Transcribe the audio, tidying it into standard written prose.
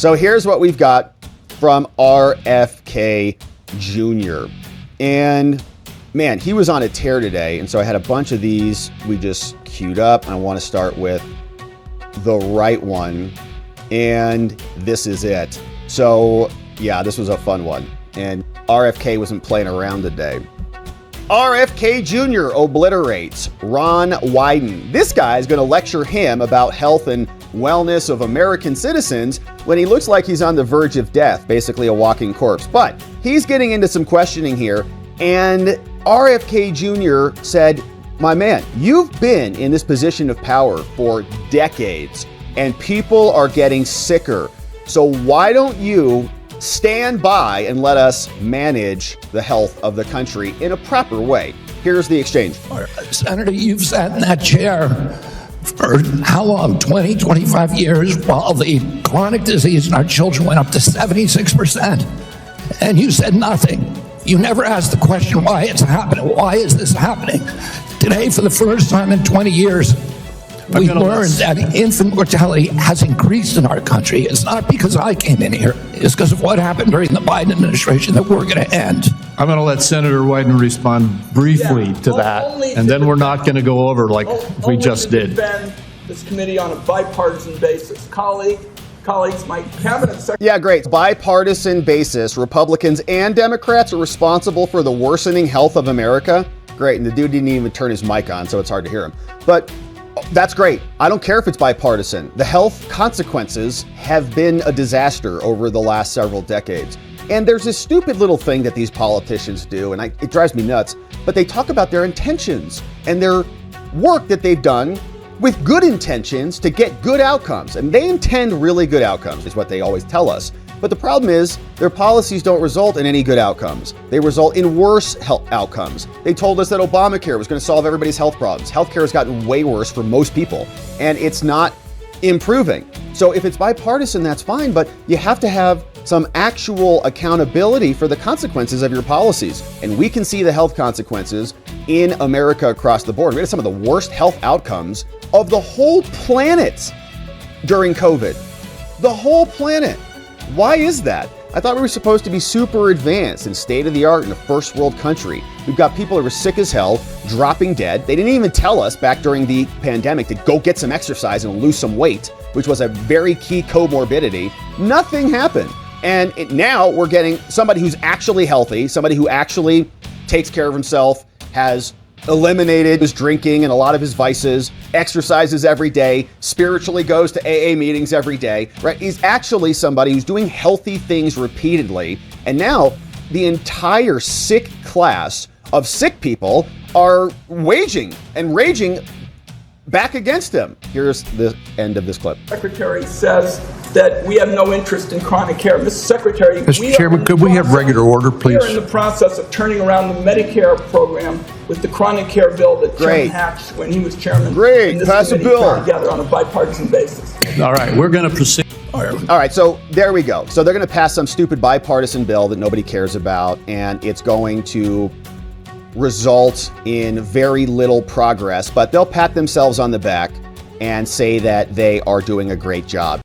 So here's what we've got from RFK Jr. And man, he was on a tear today. And so I had a bunch of these we just queued up. I want to start with the right one. And this is it. So yeah, this was a fun one. And RFK wasn't playing around today. RFK Jr. obliterates Ron Wyden. This guy is going to lecture him about health and wellness of American citizens when he looks like he's on the verge of death, basically a walking corpse. But he's getting into some questioning here, and RFK Jr. said, my man, you've been in this position of power for decades, and people are getting sicker. So why don't you stand by and let us manage the health of the country in a proper way? Here's the exchange. Senator, you've sat in that chair for how long? 20, 25 years, while the chronic disease in our children went up to 76%. And you said nothing. You never asked the question why it's happening. Why is this happening? Today, for the first time in 20 years, we learned that infant mortality has increased in our country. It's not because I came in here. It's because of what happened during the Biden administration that we're going to end. I'm going to let Senator Wyden respond briefly to that, and then we're not going to go over like we just did. This committee on a bipartisan basis. Colleagues, my cabinet secretary. Yeah, great. Bipartisan basis, Republicans and Democrats are responsible for the worsening health of America. Great. And the dude didn't even turn his mic on, so it's hard to hear him. But that's great. I don't care if it's bipartisan. The health consequences have been a disaster over the last several decades. And there's this stupid little thing that these politicians do, and it drives me nuts, but they talk about their intentions and their work that they've done with good intentions to get good outcomes. And they intend really good outcomes, is what they always tell us. But the problem is their policies don't result in any good outcomes. They result in worse health outcomes. They told us that Obamacare was going to solve everybody's health problems. Healthcare has gotten way worse for most people, and it's not improving. So if it's bipartisan, that's fine, but you have to have some actual accountability for the consequences of your policies. And we can see the health consequences in America across the board. We had some of the worst health outcomes of the whole planet during COVID. The whole planet. Why is that? I thought we were supposed to be super advanced and state of the art in a first world country. We've got people that were sick as hell, dropping dead. They didn't even tell us back during the pandemic to go get some exercise and lose some weight, which was a very key comorbidity. Nothing happened. And now we're getting somebody who's actually healthy, somebody who actually takes care of himself, has eliminated his drinking and a lot of his vices, exercises every day, spiritually goes to AA meetings every day, right? He's actually somebody who's doing healthy things repeatedly. And now the entire sick class of sick people are waging and raging back against him. Here's the end of this clip. Secretary says that we have no interest in chronic care. Mr. Secretary, Mr. Chairman, could we have regular order, please? We are in the process of turning around the Medicare program with the chronic care bill that Chairman Hatch, when he was chairman, Great, pass a bill together on a bipartisan basis. All right, we're going to proceed. All right, so there we go. So they're going to pass some stupid bipartisan bill that nobody cares about, and it's going to result in very little progress, but they'll pat themselves on the back and say that they are doing a great job.